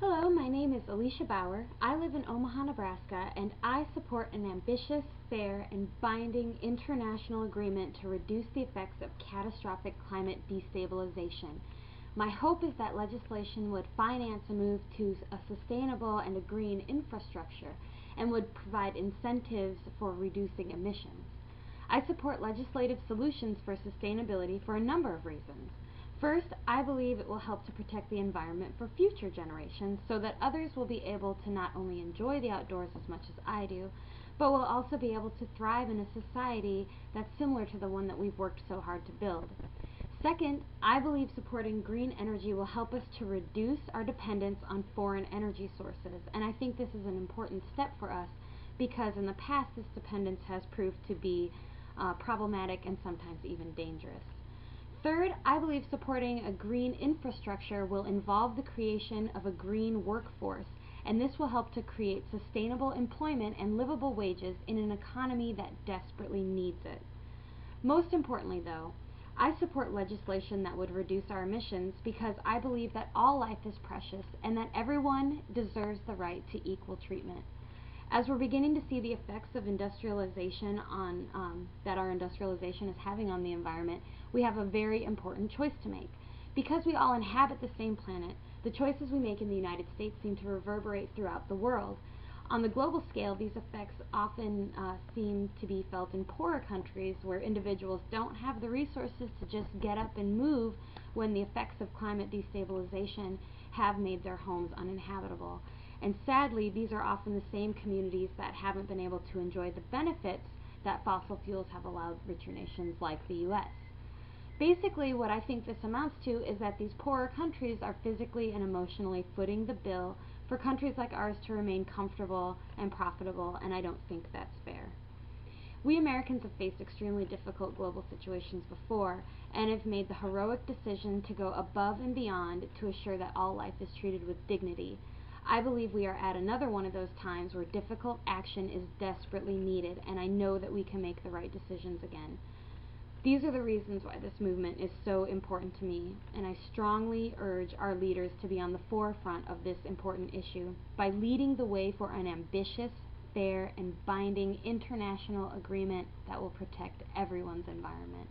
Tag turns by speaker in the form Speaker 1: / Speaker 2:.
Speaker 1: Hello, my name is Alicia Bauer. I live in Omaha, Nebraska, and I support an ambitious, fair, and binding international agreement to reduce the effects of catastrophic climate destabilization. My hope is that legislation would finance a move to a sustainable and a green infrastructure and would provide incentives for reducing emissions. I support legislative solutions for sustainability for a number of reasons. First, I believe it will help to protect the environment for future generations so that others will be able to not only enjoy the outdoors as much as I do, but will also be able to thrive in a society that's similar to the one that we've worked so hard to build. Second, I believe supporting green energy will help us to reduce our dependence on foreign energy sources, and I think this is an important step for us because in the past this dependence has proved to be problematic and sometimes even dangerous. Third, I believe supporting a green infrastructure will involve the creation of a green workforce, and this will help to create sustainable employment and livable wages in an economy that desperately needs it. Most importantly, though, I support legislation that would reduce our emissions because I believe that all life is precious and that everyone deserves the right to equal treatment. As we're beginning to see the effects of industrialization that our industrialization is having on the environment, we have a very important choice to make. Because we all inhabit the same planet, the choices we make in the United States seem to reverberate throughout the world. On the global scale, these effects often seem to be felt in poorer countries where individuals don't have the resources to just get up and move when the effects of climate destabilization have made their homes uninhabitable. And sadly, these are often the same communities that haven't been able to enjoy the benefits that fossil fuels have allowed richer nations like the US. Basically, what I think this amounts to is that these poorer countries are physically and emotionally footing the bill for countries like ours to remain comfortable and profitable, and I don't think that's fair. We Americans have faced extremely difficult global situations before and have made the heroic decision to go above and beyond to assure that all life is treated with dignity. I believe we are at another one of those times where difficult action is desperately needed, and I know that we can make the right decisions again. These are the reasons why this movement is so important to me, and I strongly urge our leaders to be on the forefront of this important issue by leading the way for an ambitious, fair, and binding international agreement that will protect everyone's environment.